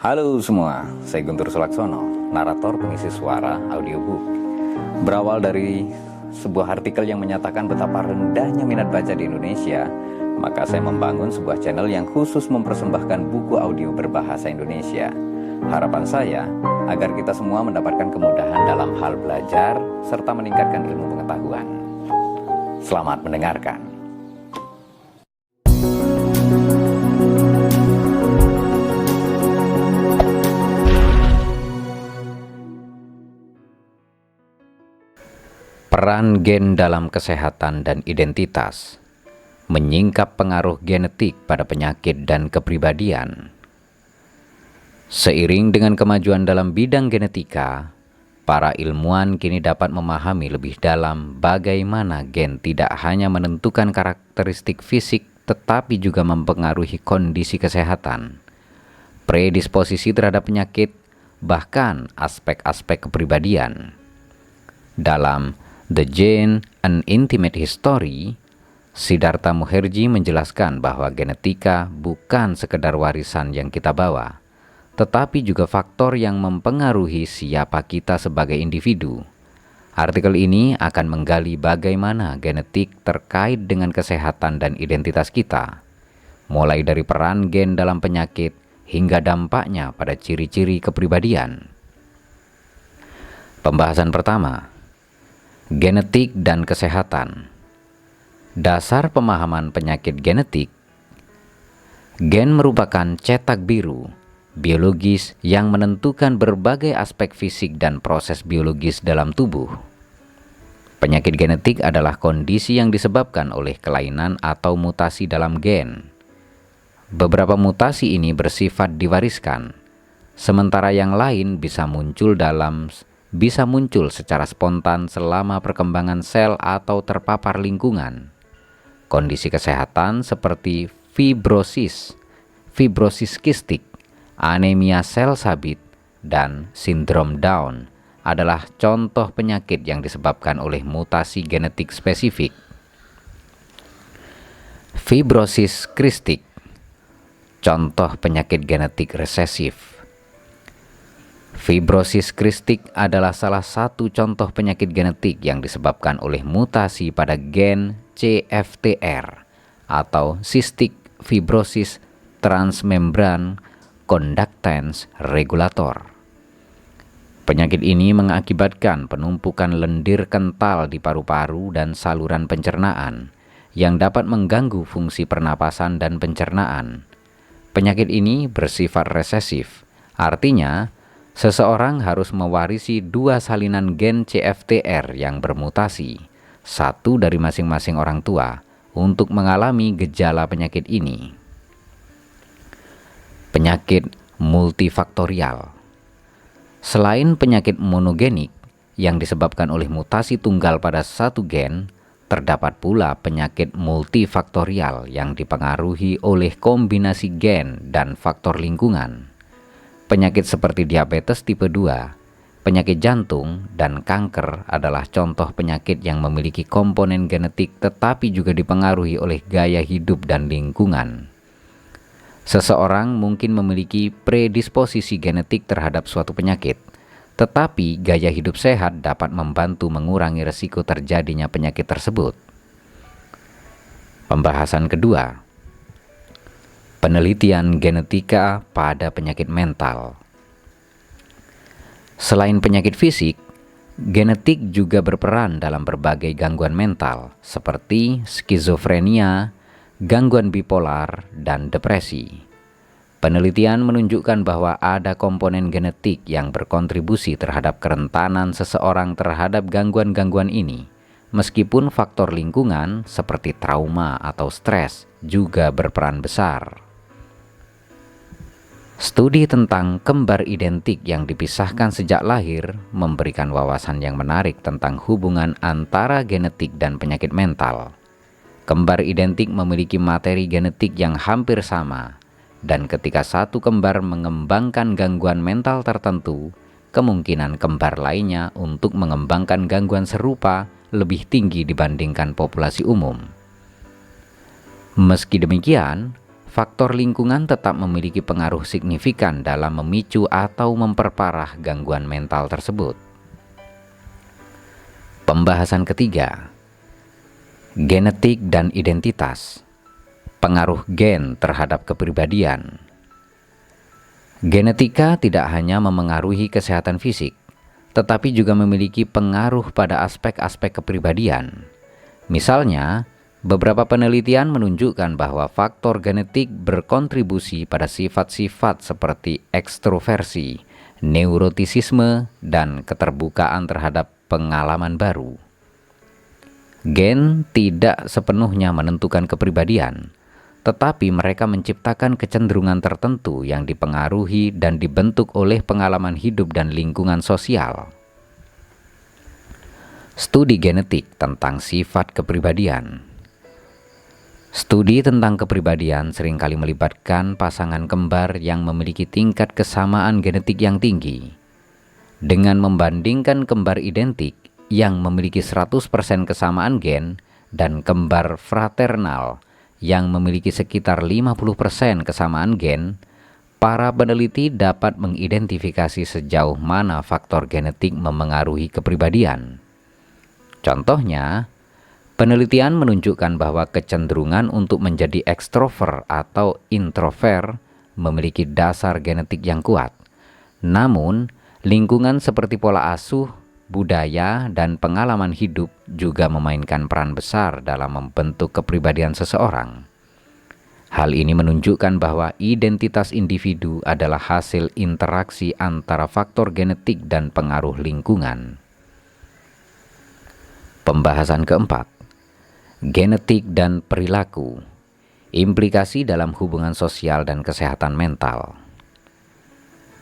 Halo semua, saya Guntur Sulaksono, narator pengisi suara audiobook. Berawal dari sebuah artikel yang menyatakan betapa rendahnya minat baca di Indonesia, maka saya membangun sebuah channel yang khusus mempersembahkan buku audio berbahasa Indonesia. Harapan saya agar kita semua mendapatkan kemudahan dalam hal belajar serta meningkatkan ilmu pengetahuan. Selamat mendengarkan. Peran gen dalam kesehatan dan identitas, menyingkap pengaruh genetik pada penyakit dan kepribadian. Seiring dengan kemajuan dalam bidang genetika, para ilmuwan kini dapat memahami lebih dalam bagaimana gen tidak hanya menentukan karakteristik fisik tetapi juga mempengaruhi kondisi kesehatan, predisposisi terhadap penyakit, bahkan aspek-aspek kepribadian. Dalam The Gene, An Intimate History, Siddhartha Mukherjee menjelaskan bahwa genetika bukan sekedar warisan yang kita bawa, tetapi juga faktor yang mempengaruhi siapa kita sebagai individu. Artikel ini akan menggali bagaimana genetik terkait dengan kesehatan dan identitas kita, mulai dari peran gen dalam penyakit hingga dampaknya pada ciri-ciri kepribadian. Pembahasan pertama, genetik dan kesehatan. Dasar pemahaman penyakit genetik. Gen merupakan cetak biru biologis yang menentukan berbagai aspek fisik dan proses biologis dalam tubuh. Penyakit genetik adalah kondisi yang disebabkan oleh kelainan atau mutasi dalam gen. Beberapa mutasi ini bersifat diwariskan, sementara yang lain bisa muncul secara spontan selama perkembangan sel atau terpapar lingkungan. Kondisi kesehatan seperti fibrosis kistik, anemia sel sabit, dan sindrom Down adalah contoh penyakit yang disebabkan oleh mutasi genetik spesifik. Fibrosis kistik, contoh penyakit genetik resesif. Fibrosis kistik adalah salah satu contoh penyakit genetik yang disebabkan oleh mutasi pada gen CFTR atau Cystic Fibrosis Transmembran Conductance Regulator. Penyakit ini mengakibatkan penumpukan lendir kental di paru-paru dan saluran pencernaan yang dapat mengganggu fungsi pernapasan dan pencernaan. Penyakit ini bersifat resesif, artinya seseorang harus mewarisi dua salinan gen CFTR yang bermutasi, satu dari masing-masing orang tua, untuk mengalami gejala penyakit ini. Penyakit multifaktorial. Selain penyakit monogenik yang disebabkan oleh mutasi tunggal pada satu gen, terdapat pula penyakit multifaktorial yang dipengaruhi oleh kombinasi gen dan faktor lingkungan. Penyakit seperti diabetes tipe 2, penyakit jantung, dan kanker adalah contoh penyakit yang memiliki komponen genetik tetapi juga dipengaruhi oleh gaya hidup dan lingkungan. Seseorang mungkin memiliki predisposisi genetik terhadap suatu penyakit, tetapi gaya hidup sehat dapat membantu mengurangi risiko terjadinya penyakit tersebut. Pembahasan kedua, penelitian genetika pada penyakit mental. Selain penyakit fisik, genetik juga berperan dalam berbagai gangguan mental seperti skizofrenia, gangguan bipolar, dan depresi. Penelitian menunjukkan bahwa ada komponen genetik yang berkontribusi terhadap kerentanan seseorang terhadap gangguan-gangguan ini, meskipun faktor lingkungan seperti trauma atau stres juga berperan besar. Studi tentang kembar identik yang dipisahkan sejak lahir memberikan wawasan yang menarik tentang hubungan antara genetik dan penyakit mental. Kembar identik memiliki materi genetik yang hampir sama, dan ketika satu kembar mengembangkan gangguan mental tertentu, kemungkinan kembar lainnya untuk mengembangkan gangguan serupa lebih tinggi dibandingkan populasi umum. Meski demikian, faktor lingkungan tetap memiliki pengaruh signifikan dalam memicu atau memperparah gangguan mental tersebut. Pembahasan ketiga, genetik dan identitas. Pengaruh gen terhadap kepribadian. Genetika tidak hanya memengaruhi kesehatan fisik, tetapi juga memiliki pengaruh pada aspek-aspek kepribadian. Misalnya, beberapa penelitian menunjukkan bahwa faktor genetik berkontribusi pada sifat-sifat seperti ekstroversi, neurotisisme, dan keterbukaan terhadap pengalaman baru. Gen tidak sepenuhnya menentukan kepribadian, tetapi mereka menciptakan kecenderungan tertentu yang dipengaruhi dan dibentuk oleh pengalaman hidup dan lingkungan sosial. Studi genetik tentang sifat kepribadian. Studi tentang kepribadian seringkali melibatkan pasangan kembar yang memiliki tingkat kesamaan genetik yang tinggi. Dengan membandingkan kembar identik yang memiliki 100% kesamaan gen dan kembar fraternal yang memiliki sekitar 50% kesamaan gen, para peneliti dapat mengidentifikasi sejauh mana faktor genetik memengaruhi kepribadian. Contohnya, penelitian menunjukkan bahwa kecenderungan untuk menjadi ekstrovert atau introvert memiliki dasar genetik yang kuat. Namun, lingkungan seperti pola asuh, budaya, dan pengalaman hidup juga memainkan peran besar dalam membentuk kepribadian seseorang. Hal ini menunjukkan bahwa identitas individu adalah hasil interaksi antara faktor genetik dan pengaruh lingkungan. Pembahasan keempat, genetik dan perilaku, implikasi dalam hubungan sosial dan kesehatan mental.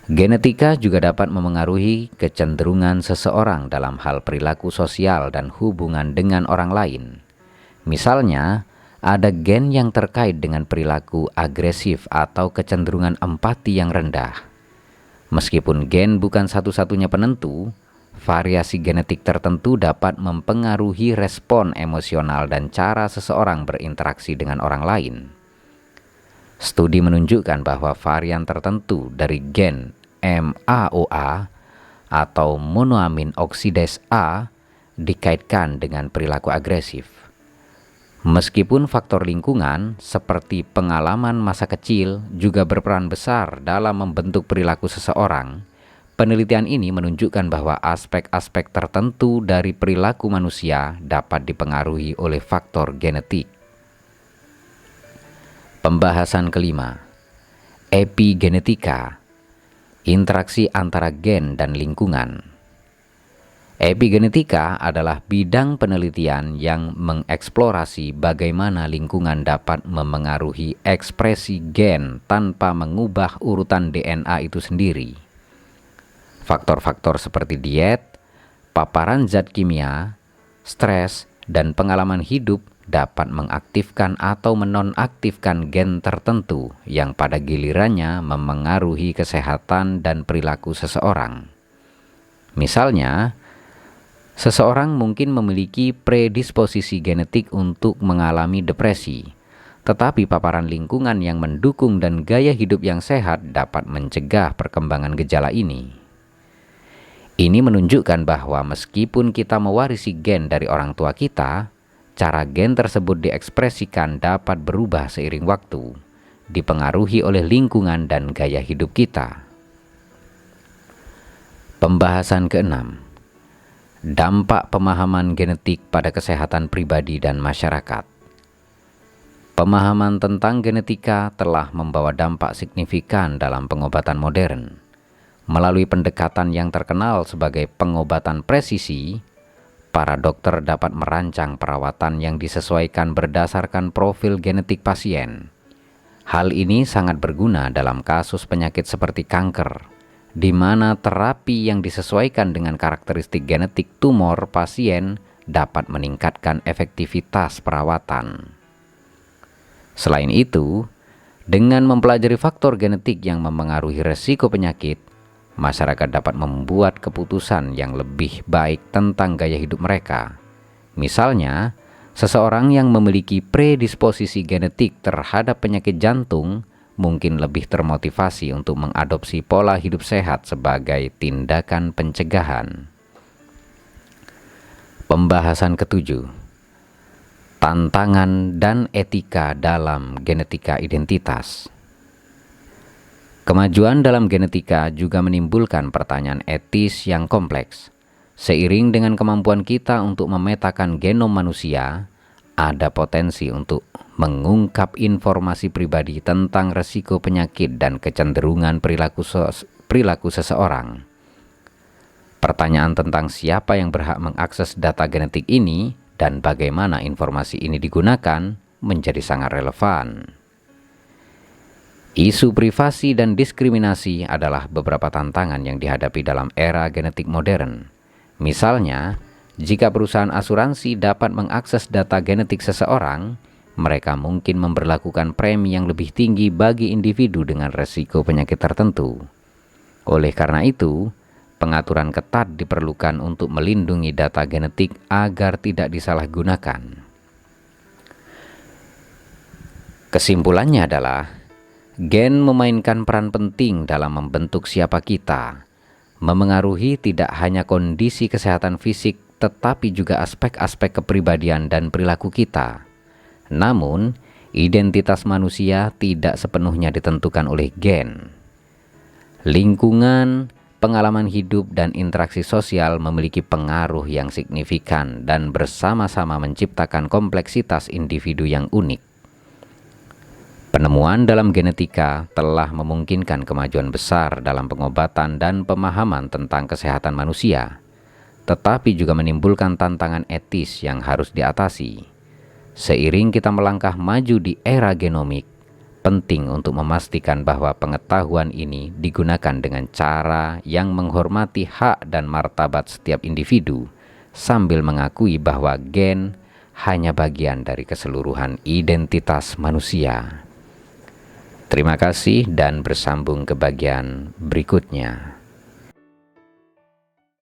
Genetika juga dapat memengaruhi kecenderungan seseorang dalam hal perilaku sosial dan hubungan dengan orang lain. Misalnya, ada gen yang terkait dengan perilaku agresif atau kecenderungan empati yang rendah. Meskipun gen bukan satu-satunya penentu, variasi genetik tertentu dapat mempengaruhi respon emosional dan cara seseorang berinteraksi dengan orang lain. Studi menunjukkan bahwa varian tertentu dari gen MAOA atau monoamin oksidase A dikaitkan dengan perilaku agresif. Meskipun faktor lingkungan seperti pengalaman masa kecil juga berperan besar dalam membentuk perilaku seseorang, penelitian ini menunjukkan bahwa aspek-aspek tertentu dari perilaku manusia dapat dipengaruhi oleh faktor genetik. Pembahasan kelima, epigenetika, interaksi antara gen dan lingkungan. Epigenetika adalah bidang penelitian yang mengeksplorasi bagaimana lingkungan dapat memengaruhi ekspresi gen tanpa mengubah urutan DNA itu sendiri. Faktor-faktor seperti diet, paparan zat kimia, stres, dan pengalaman hidup dapat mengaktifkan atau menonaktifkan gen tertentu yang pada gilirannya memengaruhi kesehatan dan perilaku seseorang. Misalnya, seseorang mungkin memiliki predisposisi genetik untuk mengalami depresi, tetapi paparan lingkungan yang mendukung dan gaya hidup yang sehat dapat mencegah perkembangan gejala ini. Ini menunjukkan bahwa meskipun kita mewarisi gen dari orang tua kita, cara gen tersebut diekspresikan dapat berubah seiring waktu, dipengaruhi oleh lingkungan dan gaya hidup kita. Pembahasan keenam, dampak pemahaman genetik pada kesehatan pribadi dan masyarakat. Pemahaman tentang genetika telah membawa dampak signifikan dalam pengobatan modern. Melalui pendekatan yang terkenal sebagai pengobatan presisi, para dokter dapat merancang perawatan yang disesuaikan berdasarkan profil genetik pasien. Hal ini sangat berguna dalam kasus penyakit seperti kanker, di mana terapi yang disesuaikan dengan karakteristik genetik tumor pasien dapat meningkatkan efektivitas perawatan. Selain itu, dengan mempelajari faktor genetik yang memengaruhi resiko penyakit, masyarakat dapat membuat keputusan yang lebih baik tentang gaya hidup mereka. Misalnya, Seseorang yang memiliki predisposisi genetik terhadap penyakit jantung mungkin lebih termotivasi untuk mengadopsi pola hidup sehat sebagai tindakan pencegahan. Pembahasan ketujuh, tantangan dan etika dalam genetika identitas. Kemajuan dalam genetika juga menimbulkan pertanyaan etis yang kompleks. Seiring dengan kemampuan kita untuk memetakan genom manusia, ada potensi untuk mengungkap informasi pribadi tentang resiko penyakit dan kecenderungan perilaku seseorang. Pertanyaan tentang siapa yang berhak mengakses data genetik ini dan bagaimana informasi ini digunakan menjadi sangat relevan. Isu privasi dan diskriminasi adalah beberapa tantangan yang dihadapi dalam era genetik modern. Misalnya, jika perusahaan asuransi dapat mengakses data genetik seseorang, mereka mungkin memberlakukan premi yang lebih tinggi bagi individu dengan resiko penyakit tertentu. Oleh karena itu, pengaturan ketat diperlukan untuk melindungi data genetik agar tidak disalahgunakan. Kesimpulannya adalah, gen memainkan peran penting dalam membentuk siapa kita, memengaruhi tidak hanya kondisi kesehatan fisik, tetapi juga aspek-aspek kepribadian dan perilaku kita. Namun, identitas manusia tidak sepenuhnya ditentukan oleh gen. Lingkungan, pengalaman hidup, dan interaksi sosial memiliki pengaruh yang signifikan dan bersama-sama menciptakan kompleksitas individu yang unik. Penemuan dalam genetika telah memungkinkan kemajuan besar dalam pengobatan dan pemahaman tentang kesehatan manusia, tetapi juga menimbulkan tantangan etis yang harus diatasi. Seiring kita melangkah maju di era genomik, penting untuk memastikan bahwa pengetahuan ini digunakan dengan cara yang menghormati hak dan martabat setiap individu, sambil mengakui bahwa gen hanya bagian dari keseluruhan identitas manusia. Terima kasih dan bersambung ke bagian berikutnya.